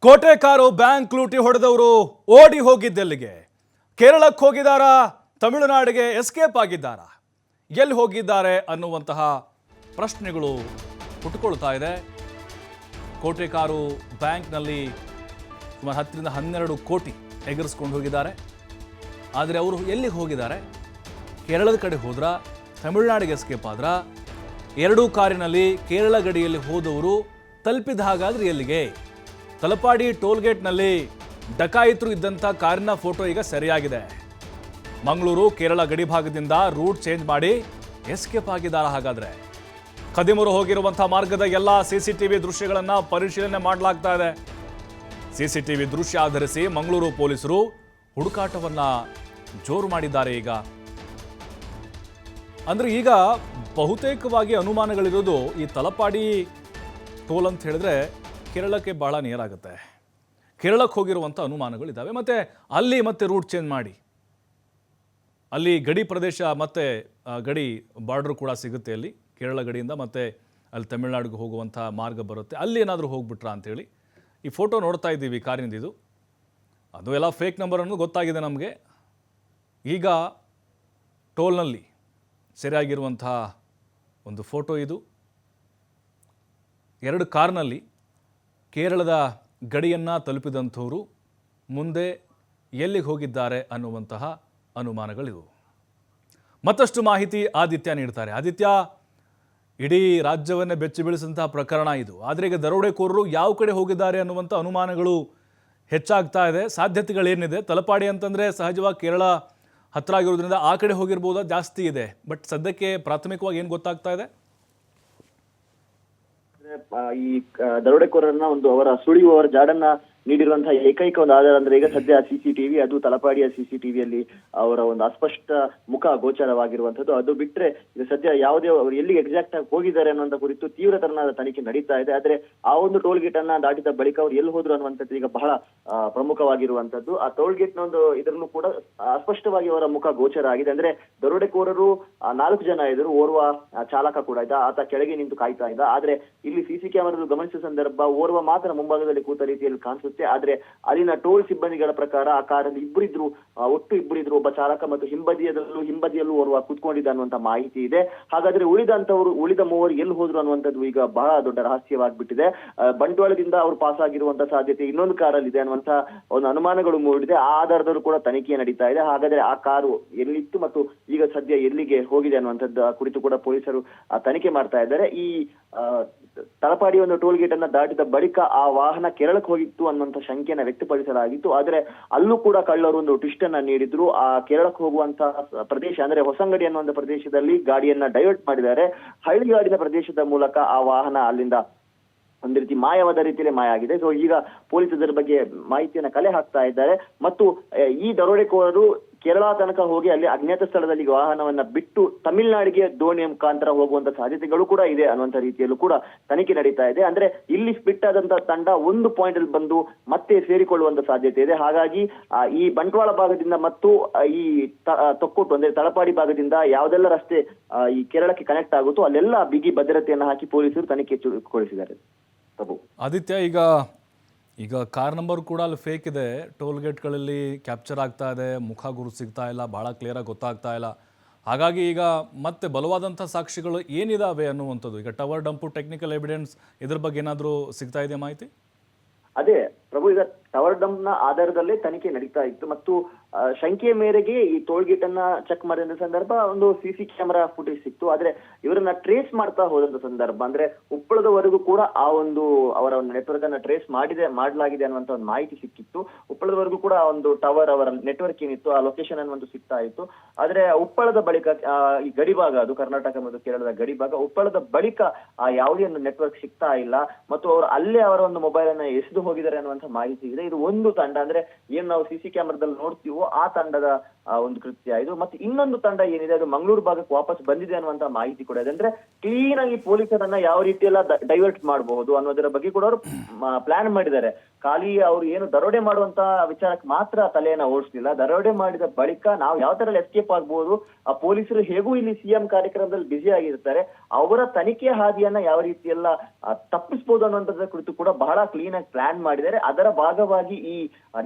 ಕೋಟೆ car bank ಲೂಟಿ ಹೊಡೆದವರು ಓಡಿ ಹೋಗಿದ್ದೆಲ್ಲಿಗೆ? ಕೇರಳಕ್ಕೆ ಹೋಗಿದ್ದಾರಾ? ತಮಿಳುನಾಡಿಗೆ ಎಸ್ಕೇಪ್ ಆಗಿದ್ದಾರಾ? ಎಲ್ಲಿ ಹೋಗಿದ್ದಾರೆ ಅನ್ನುವಂತಹ ಪ್ರಶ್ನೆಗಳು ಹುಟ್ಟುಕೊಳ್ತಾ ಇದೆ. ಕೋಟೆ ಕಾರು ಬ್ಯಾಂಕ್ನಲ್ಲಿ ಸುಮಾರು 10 ರಿಂದ 12 ಕೋಟಿ ಎಗರಿಸ್ಕೊಂಡು ಹೋಗಿದ್ದಾರೆ. ಆದರೆ ಅವರು ಎಲ್ಲಿಗೆ ಹೋಗಿದ್ದಾರೆ? ಕೇರಳದ ಕಡೆ ಹೋದ್ರ, ತಮಿಳುನಾಡಿಗೆ ಎಸ್ಕೇಪ್ ಆದ್ರ? ಎರಡೂ ಕಾರಿನಲ್ಲಿ ಕೇರಳ ಗಡಿಯಲ್ಲಿ ಹೋದವರು ತಲುಪಿದ ಹಾಗಾದ್ರೆ ಎಲ್ಲಿಗೆ? ತಲಪಾಡಿ ಟೋಲ್ಗೇಟ್ನಲ್ಲಿ ಡಕಾಯಿತರು ಇದ್ದಂಥ ಕಾರಿನ ಫೋಟೋ ಈಗ ಸರಿಯಾಗಿದೆ. ಮಂಗಳೂರು ಕೇರಳ ಗಡಿ ಭಾಗದಿಂದ ರೂಟ್ ಚೇಂಜ್ ಮಾಡಿ ಎಸ್ಕೇಪ್ ಆಗಿದ್ದಾರೆ. ಹಾಗಾದ್ರೆ ಕದಿಮರು ಹೋಗಿರುವಂಥ ಮಾರ್ಗದ ಎಲ್ಲ CCTV ದೃಶ್ಯಗಳನ್ನು ಪರಿಶೀಲನೆ ಮಾಡಲಾಗ್ತಾ ಇದೆ. CCTV ದೃಶ್ಯ ಆಧರಿಸಿ ಮಂಗಳೂರು ಪೊಲೀಸರು ಹುಡುಕಾಟವನ್ನ ಜೋರು ಮಾಡಿದ್ದಾರೆ. ಈಗ ಬಹುತೇಕವಾಗಿ ಅನುಮಾನಗಳಿರೋದು ಈ ತಲಪಾಡಿ ಟೋಲ್ ಅಂತ ಹೇಳಿದ್ರೆ ಕೇರಳಕ್ಕೆ ಬಹಳ ನಿಯರ್ ಆಗುತ್ತೆ. ಕೇರಳಕ್ಕೆ ಹೋಗಿರುವಂಥ ಅನುಮಾನಗಳಿದ್ದಾವೆ. ಮತ್ತು ಅಲ್ಲಿ ಮತ್ತೆ ರೂಟ್ ಚೇಂಜ್ ಮಾಡಿ ಅಲ್ಲಿ ಗಡಿ ಪ್ರದೇಶ ಮತ್ತು ಗಡಿ ಬಾರ್ಡ್ರು ಕೂಡ ಸಿಗುತ್ತೆ. ಅಲ್ಲಿ ಕೇರಳ ಗಡಿಯಿಂದ ಮತ್ತೆ ಅಲ್ಲಿ ತಮಿಳುನಾಡಿಗೆ ಹೋಗುವಂಥ ಮಾರ್ಗ ಬರುತ್ತೆ. ಅಲ್ಲಿ ಏನಾದರೂ ಹೋಗ್ಬಿಟ್ರಾ ಅಂಥೇಳಿ ಈ ಫೋಟೋ ನೋಡ್ತಾ ಇದ್ದೀವಿ ಕಾರಿನಿಂದ. ಇದು ಅದು ಎಲ್ಲ ಫೇಕ್ ನಂಬರ್ ಅನ್ನೋದು ಗೊತ್ತಾಗಿದೆ ನಮಗೆ. ಈಗ ಟೋಲ್ನಲ್ಲಿ ಸರಿಯಾಗಿರುವಂಥ ಒಂದು ಫೋಟೋ ಇದು. 2 ಕಾರ್ನಲ್ಲಿ ಕೇರಳದ ಗಡಿಯನ್ನು ತಲುಪಿದಂಥವರು ಮುಂದೆ ಎಲ್ಲಿಗೆ ಹೋಗಿದ್ದಾರೆ ಅನ್ನುವಂತಹ ಅನುಮಾನಗಳಿವು. ಮತ್ತಷ್ಟು ಮಾಹಿತಿ ಆದಿತ್ಯ ನೀಡ್ತಾರೆ. ಆದಿತ್ಯ, ಇಡೀ ರಾಜ್ಯವನ್ನೇ ಬೆಚ್ಚಿ ಬೀಳಿಸಿದಂತಹ ಪ್ರಕರಣ ಇದು. ಆದರೆ ಈಗ ದರೋಡೆಕೋರರು ಯಾವ ಕಡೆ ಹೋಗಿದ್ದಾರೆ ಅನ್ನುವಂಥ ಅನುಮಾನಗಳು ಹೆಚ್ಚಾಗ್ತಾ ಇದೆ. ಸಾಧ್ಯತೆಗಳೇನಿದೆ? ತಲಪಾಡಿ ಅಂತಂದರೆ ಸಹಜವಾಗಿ ಕೇರಳ ಹತ್ತಿರ ಆಗಿರೋದ್ರಿಂದ ಆ ಕಡೆ ಹೋಗಿರ್ಬೋದಾ? ಜಾಸ್ತಿ ಇದೆ. ಬಟ್ ಸದ್ಯಕ್ಕೆ ಪ್ರಾಥಮಿಕವಾಗಿ ಏನು ಗೊತ್ತಾಗ್ತಾ ಇದೆ? ಈ ದರೋಡೆಕೋರರನ್ನ ಅವರ ಸುಳಿಯುವವರ ಜಾಡನ್ನ ನೀಡಿರುವಂತಹ ಏಕೈಕ ಒಂದು ಆಧಾರ ಅಂದ್ರೆ ಈಗ ಸದ್ಯ CCTV, ಅದು ತಲಪಾಡಿಯ CCTVಯಲ್ಲಿ ಅವರ ಒಂದು ಅಸ್ಪಷ್ಟ ಮುಖ ಗೋಚರವಾಗಿರುವಂತದ್ದು. ಅದು ಬಿಟ್ರೆ ಈಗ ಸದ್ಯ ಯಾವುದೇ ಅವರು ಎಲ್ಲಿ ಎಕ್ಸಾಕ್ಟ್ ಆಗಿ ಹೋಗಿದ್ದಾರೆ ಅನ್ನುವಂತ ಕುರಿತು ತೀವ್ರತರನಾದ ತನಿಖೆ ನಡೀತಾ ಇದೆ. ಆದ್ರೆ ಆ ಒಂದು ಟೋಲ್ ಗೇಟ್ ಅನ್ನ ದಾಟಿದ ಬಳಿಕ ಅವ್ರು ಎಲ್ಲಿ ಹೋದ್ರು ಅನ್ನುವಂಥದ್ದು ಈಗ ಬಹಳ ಪ್ರಮುಖವಾಗಿರುವಂತದ್ದು. ಆ ಟೋಲ್ ಗೇಟ್ ನ ಒಂದು ಇದರಲ್ಲೂ ಕೂಡ ಅಸ್ಪಷ್ಟವಾಗಿ ಅವರ ಮುಖ ಗೋಚರ ಆಗಿದೆ. ಅಂದ್ರೆ ದರೋಡೆಕೋರರು 4 ಜನ ಇದ್ರು, ಓರ್ವ ಚಾಲಕ ಕೂಡ ಇದ್ದ, ಆತ ಕೆಳಗೆ ನಿಂತು ಕಾಯ್ತಾ ಇದ್ದ. ಆದ್ರೆ ಇಲ್ಲಿ CC ಕ್ಯಾಮೆರಾ ಗಮನಿಸಿದ ಸಂದರ್ಭ ಓರ್ವ ಮಾತ್ರ ಮುಂಭಾಗದಲ್ಲಿ ಕೂತ ರೀತಿಯಲ್ಲಿ ಕಾಣಿಸುತ್ತೆ. ಆದ್ರೆ ಅಲ್ಲಿನ ಟೋಲ್ ಸಿಬ್ಬಂದಿಗಳ ಪ್ರಕಾರ ಆ ಕಾರಲ್ಲಿ ಒಟ್ಟು ಇಬ್ಬರಿದ್ರು, ಒಬ್ಬ ಚಾಲಕ ಮತ್ತು ಹಿಂಬದಿಯಲ್ಲೂ ಓರ್ವ ಕೂತ್ಕೊಂಡಿದ್ದ ಅನ್ನುವಂತ ಮಾಹಿತಿ ಇದೆ. ಹಾಗಾದ್ರೆ ಉಳಿದ ಮೂವರು ಎಲ್ಲಿ ಹೋದ್ರು ಅನ್ನುವಂಥದ್ದು ಈಗ ಬಹಳ ದೊಡ್ಡ ರಹಸ್ಯವಾಗ್ಬಿಟ್ಟಿದೆ. ಬಂಟ್ವಾಳದಿಂದ ಅವರು ಪಾಸ್ ಆಗಿರುವಂತ ಸಾಧ್ಯತೆ ಇನ್ನೊಂದು ಕಾರಲ್ಲಿ ಇದೆ ಅನ್ನುವಂತ ಒಂದು ಅನುಮಾನಗಳು ಮೂಡಿದೆ. ಆ ಆಧಾರದಲ್ಲೂ ಕೂಡ ತನಿಖೆ ನಡೀತಾ ಇದೆ. ಹಾಗಾದ್ರೆ ಆ ಕಾರು ಎಲ್ಲಿತ್ತು ಮತ್ತು ಈಗ ಸದ್ಯ ಎಲ್ಲಿಗೆ ಹೋಗಿದೆ ಅನ್ನುವಂಥದ್ದು ಕುರಿತು ಕೂಡ ಪೊಲೀಸರು ತನಿಖೆ ಮಾಡ್ತಾ ಇದ್ದಾರೆ. ಈ ತಲಪಾಡಿ ಒಂದು ಟೋಲ್ ಗೇಟ್ ಅನ್ನ ದಾಟಿದ ಬಳಿಕ ಆ ವಾಹನ ಕೇರಳಕ್ಕೆ ಹೋಗಿತ್ತು ಅನ್ನುವಂತ ಶಂಕೆಯನ್ನ ವ್ಯಕ್ತಪಡಿಸಲಾಗಿತ್ತು. ಆದ್ರೆ ಅಲ್ಲೂ ಕೂಡ ಕಳ್ಳರು ಒಂದು ಟ್ವಿಸ್ಟ್ ಅನ್ನ ನೀಡಿದ್ರು. ಆ ಕೇರಳಕ್ಕೆ ಹೋಗುವಂತ ಪ್ರದೇಶ ಅಂದ್ರೆ ಹೊಸಂಗಡಿ ಅನ್ನುವಂತ ಪ್ರದೇಶದಲ್ಲಿ ಗಾಡಿಯನ್ನ ಡೈವರ್ಟ್ ಮಾಡಿದ್ದಾರೆ. ಹಳ್ಳಿಗಾಡಿನ ಪ್ರದೇಶದ ಮೂಲಕ ಆ ವಾಹನ ಅಲ್ಲಿಂದ ಒಂದು ರೀತಿ ಮಾಯವಾದ ರೀತಿಯಲ್ಲಿ ಮಾಯ ಆಗಿದೆ. ಸೊ ಈಗ ಪೊಲೀಸ್ ಇದರ ಬಗ್ಗೆ ಮಾಹಿತಿಯನ್ನ ಕಲೆ ಹಾಕ್ತಾ ಇದ್ದಾರೆ. ಮತ್ತು ಈ ದರೋಡೆಕೋರರು ಕೇರಳ ತನಕ ಹೋಗಿ ಅಲ್ಲಿ ಅಜ್ಞಾತ ಸ್ಥಳದಲ್ಲಿ ವಾಹನವನ್ನ ಬಿಟ್ಟು ತಮಿಳುನಾಡಿಗೆ ದೋಣಿಯ ಮುಖಾಂತರ ಹೋಗುವಂತ ಸಾಧ್ಯತೆಗಳು ಕೂಡ ಇದೆ ಅನ್ನುವಂತ ರೀತಿಯಲ್ಲೂ ಕೂಡ ತನಿಖೆ ನಡೀತಾ ಇದೆ. ಅಂದ್ರೆ ಇಲ್ಲಿ ಸ್ಪಿಟ್ ಆದಂತ ತಂಡ ಒಂದು ಪಾಯಿಂಟ್ ಅಲ್ಲಿ ಬಂದು ಮತ್ತೆ ಸೇರಿಕೊಳ್ಳುವಂತ ಸಾಧ್ಯತೆ ಇದೆ. ಹಾಗಾಗಿ ಈ ಬಂಟ್ವಾಳ ಭಾಗದಿಂದ ಮತ್ತು ಈ ತೊಕ್ಕೊಟ್ಟು ಅಂದ್ರೆ ತಲಪಾಡಿ ಭಾಗದಿಂದ ಯಾವ್ದೆಲ್ಲ ರಸ್ತೆ ಈ ಕೇರಳಕ್ಕೆ ಕನೆಕ್ಟ್ ಆಗುತ್ತೋ ಅಲ್ಲೆಲ್ಲ ಬಿಗಿ ಭದ್ರತೆಯನ್ನು ಹಾಕಿ ಪೊಲೀಸರು ತನಿಖೆ ಚುರುಕುಗೊಳಿಸಿದ್ದಾರೆ. ಆದಿತ್ಯ, ಈಗ ಕಾರ್ ನಂಬರ್ ಕೂಡ ಅಲ್ಲಿ ಫೇಕ್ ಇದೆ. ಟೋಲ್ ಗೇಟ್ಗಳಲ್ಲಿ ಕ್ಯಾಪ್ಚರ್ ಆಗ್ತಾ ಇದೆ, ಮುಖ ಗುರುತು ಸಿಗ್ತಾ ಇಲ್ಲ, ಭಾಳ ಕ್ಲಿಯರಾಗಿ ಗೊತ್ತಾಗ್ತಾ ಇಲ್ಲ. ಹಾಗಾಗಿ ಈಗ ಮತ್ತೆ ಬಲವಾದಂಥ ಸಾಕ್ಷಿಗಳು ಏನಿದಾವೆ ಅನ್ನುವಂಥದ್ದು, ಈಗ ಟವರ್ ಡಂಪು, ಟೆಕ್ನಿಕಲ್ ಎವಿಡೆನ್ಸ್, ಇದ್ರ ಬಗ್ಗೆ ಏನಾದರೂ ಸಿಗ್ತಾ ಇದೆಯಾ ಮಾಹಿತಿ? ಅದೇ ಪ್ರಭು, ಈಗ ಟವರ್ ಡಂಪ್ ನ ಆಧಾರದಲ್ಲೇ ತನಿಖೆ ನಡೀತಾ ಇತ್ತು ಮತ್ತು ಶಂಕೆಯ ಮೇರೆಗೆ ಈ ಟೋಲ್ ಗೇಟ್ ಅನ್ನ ಚೆಕ್ ಮಾಡಿದ ಸಂದರ್ಭ ಒಂದು CC ಕ್ಯಾಮೆರಾ ಫುಟೇಜ್ ಸಿಕ್ತು. ಆದ್ರೆ ಇವರನ್ನ ಟ್ರೇಸ್ ಮಾಡ್ತಾ ಹೋದಂತ ಸಂದರ್ಭ ಅಂದ್ರೆ ಉಪ್ಪಳದವರೆಗೂ ಕೂಡ ಆ ಒಂದು ಅವರ ಒಂದು ನೆಟ್ವರ್ಕ್ ಅನ್ನ ಟ್ರೇಸ್ ಮಾಡಲಾಗಿದೆ ಅನ್ನುವಂತ ಒಂದು ಮಾಹಿತಿ ಸಿಕ್ಕಿತ್ತು. ಉಪ್ಪಳದವರೆಗೂ ಕೂಡ ಒಂದು ಟವರ್ ಅವರ ನೆಟ್ವರ್ಕ್ ಏನಿತ್ತು ಆ ಲೊಕೇಶನ್ ಅನ್ನುವಂತ ಸಿಗ್ತಾ ಇತ್ತು. ಆದ್ರೆ ಉಪ್ಪಳದ ಬಳಿಕ ಈ ಗಡಿ ಭಾಗ, ಅದು ಕರ್ನಾಟಕ ಮತ್ತು ಕೇರಳದ ಗಡಿ ಭಾಗ, ಉಪ್ಪಳದ ಬಳಿಕ ಯಾವುದೇ ಒಂದು ನೆಟ್ವರ್ಕ್ ಸಿಗ್ತಾ ಇಲ್ಲ ಮತ್ತು ಅವರು ಅಲ್ಲೇ ಅವರ ಒಂದು ಮೊಬೈಲ್ ಅನ್ನ ಎಸೆದು ಹೋಗಿದ್ದಾರೆ ಅನ್ನುವಂತ ಮಾಹಿತಿ ಇದೆ. ಇದು ಒಂದು ತಂಡ, ಅಂದ್ರೆ ಏನ್ ನಾವು CC ಕ್ಯಾಮೆರಾದಲ್ಲಿ ನೋಡ್ತೀವೋ ಆ ತಂಡದ ಒಂದು ಕೃತ್ಯ ಇದು. ಮತ್ತೆ ಇನ್ನೊಂದು ತಂಡ ಏನಿದೆ ಅದು ಮಂಗಳೂರು ಭಾಗಕ್ಕೆ ವಾಪಸ್ ಬಂದಿದೆ ಅನ್ನುವಂತ ಮಾಹಿತಿ ಕೂಡ ಇದೆ. ಅಂದ್ರೆ ಕ್ಲೀನ್ ಆಗಿ ಪೊಲೀಸರನ್ನ ಯಾವ ರೀತಿ ಎಲ್ಲ ಡೈವರ್ಟ್ ಮಾಡಬಹುದು ಅನ್ನೋದರ ಬಗ್ಗೆ ಕೂಡ ಅವರು ಪ್ಲಾನ್ ಮಾಡಿದ್ದಾರೆ. ಖಾಲಿ ಅವ್ರು ಏನು ದರೋಡೆ ಮಾಡುವಂತ ವಿಚಾರಕ್ಕೆ ಮಾತ್ರ ತಲೆಯನ್ನ ಓಡಿಸ್ಲಿಲ್ಲ, ದರೋಡೆ ಮಾಡಿದ ಬಳಿಕ ನಾವು ಯಾವ ತರ ಎಸ್ಕೇಪ್ ಆಗ್ಬಹುದು, ಆ ಪೊಲೀಸರು ಹೇಗೂ ಇಲ್ಲಿ ಸಿಎಂ ಕಾರ್ಯಕ್ರಮದಲ್ಲಿ ಬ್ಯುಸಿ ಆಗಿರ್ತಾರೆ, ಅವರ ತನಿಖೆ ಹಾದಿಯನ್ನ ಯಾವ ರೀತಿ ಎಲ್ಲ ತಪ್ಪಿಸಬಹುದು ಅನ್ನುವಂಥದ್ರ ಕುರಿತು ಕೂಡ ಬಹಳ ಕ್ಲೀನ್ ಆಗಿ ಪ್ಲಾನ್ ಮಾಡಿದ್ದಾರೆ. ಅದರ ಭಾಗವಾಗಿ ಈ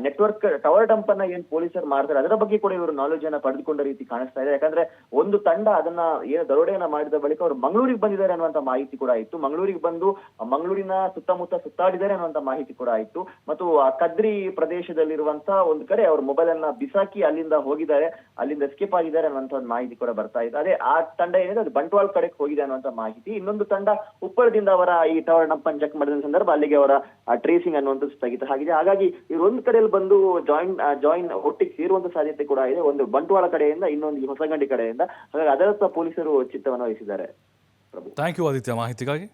ನೆಟ್ವರ್ಕ್ ಟವರ್ ಡಂಪ್ ಅನ್ನ ಏನ್ ಪೊಲೀಸರು ಮಾಡ್ತಾರೆ ಅದರ ಬಗ್ಗೆ ಕೂಡ ಇವರು ನಾಲೆಜ್ ಅನ್ನ ಪಡೆದುಕೊಂಡ ರೀತಿ ಕಾಣಿಸ್ತಾ ಇದೆ. ಯಾಕಂದ್ರೆ ಒಂದು ತಂಡ ಅದನ್ನ ಏನು ದರೋಡೆಯನ್ನ ಮಾಡಿದ ಬಳಿಕ ಅವರು ಮಂಗಳೂರಿಗೆ ಬಂದಿದ್ದಾರೆ ಅನ್ನುವಂತ ಮಾಹಿತಿ ಕೂಡ ಇತ್ತು. ಮಂಗಳೂರಿಗೆ ಬಂದು ಮಂಗಳೂರಿನ ಸುತ್ತಮುತ್ತ ಸುತ್ತಾಡಿದ್ದಾರೆ ಅನ್ನುವಂತ ಮಾಹಿತಿ ಕೂಡ ಇತ್ತು. ಮತ್ತು ಆ ಕದ್ರಿ ಪ್ರದೇಶದಲ್ಲಿರುವಂತ ಒಂದು ಕಡೆ ಅವ್ರ ಮೊಬೈಲ್ ಅನ್ನ ಬಿಸಾಕಿ ಅಲ್ಲಿಂದ ಹೋಗಿದ್ದಾರೆ, ಅಲ್ಲಿಂದ ಎಸ್ಕೇಪ್ ಆಗಿದ್ದಾರೆ ಅನ್ನುವಂತ ಒಂದು ಮಾಹಿತಿ ಕೂಡ ಬರ್ತಾ ಇದೆ. ಅದೇ ಆ ತಂಡ ಏನಿದೆ ಅದು ಬಂಟ್ವಾಳ ಕಡೆಗೆ ಹೋಗಿದೆ ಅನ್ನುವಂತ ಮಾಹಿತಿ. ಇನ್ನೊಂದು ತಂಡ ಉಪ್ಪಳದಿಂದ ಅವರ ಈ ಟವರ್ ಡಂಪ್ ಅನ್ನು ಚೆಕ್ ಮಾಡಿದ ಸಂದರ್ಭ ಅಲ್ಲಿಗೆ ಅವರ ಟ್ರೇಸಿಂಗ್ ಅನ್ನುವಂಥದ್ದು ಸ್ಥಗಿತ ಆಗಿದೆ. ಹಾಗಾಗಿ ಇವರು ಒಂದು ಕಡೆಯಲ್ಲಿ ಬಂದು ಜಾಯಿನ್ ಒಟ್ಟಿಗೆ ಸೇರುವಂತ ಸಾಧ್ಯತೆ ಕೂಡ ಇದೆ, ಒಂದು ಬಂಟ್ವಾಳ ಕಡೆಯಿಂದ, ಇನ್ನೊಂದು ಈ ಹೊಸಗಂಡಿ ಕಡೆಯಿಂದ. ಹಾಗಾಗಿ ಅದರತ್ತ ಪೊಲೀಸರು ಚಿತ್ತವನ್ನು ವಹಿಸಿದ್ದಾರೆ. ಪ್ರಭು, ಥ್ಯಾಂಕ್ ಯು ಆದಿತ್ಯ ಮಾಹಿತಿಗಾಗಿ.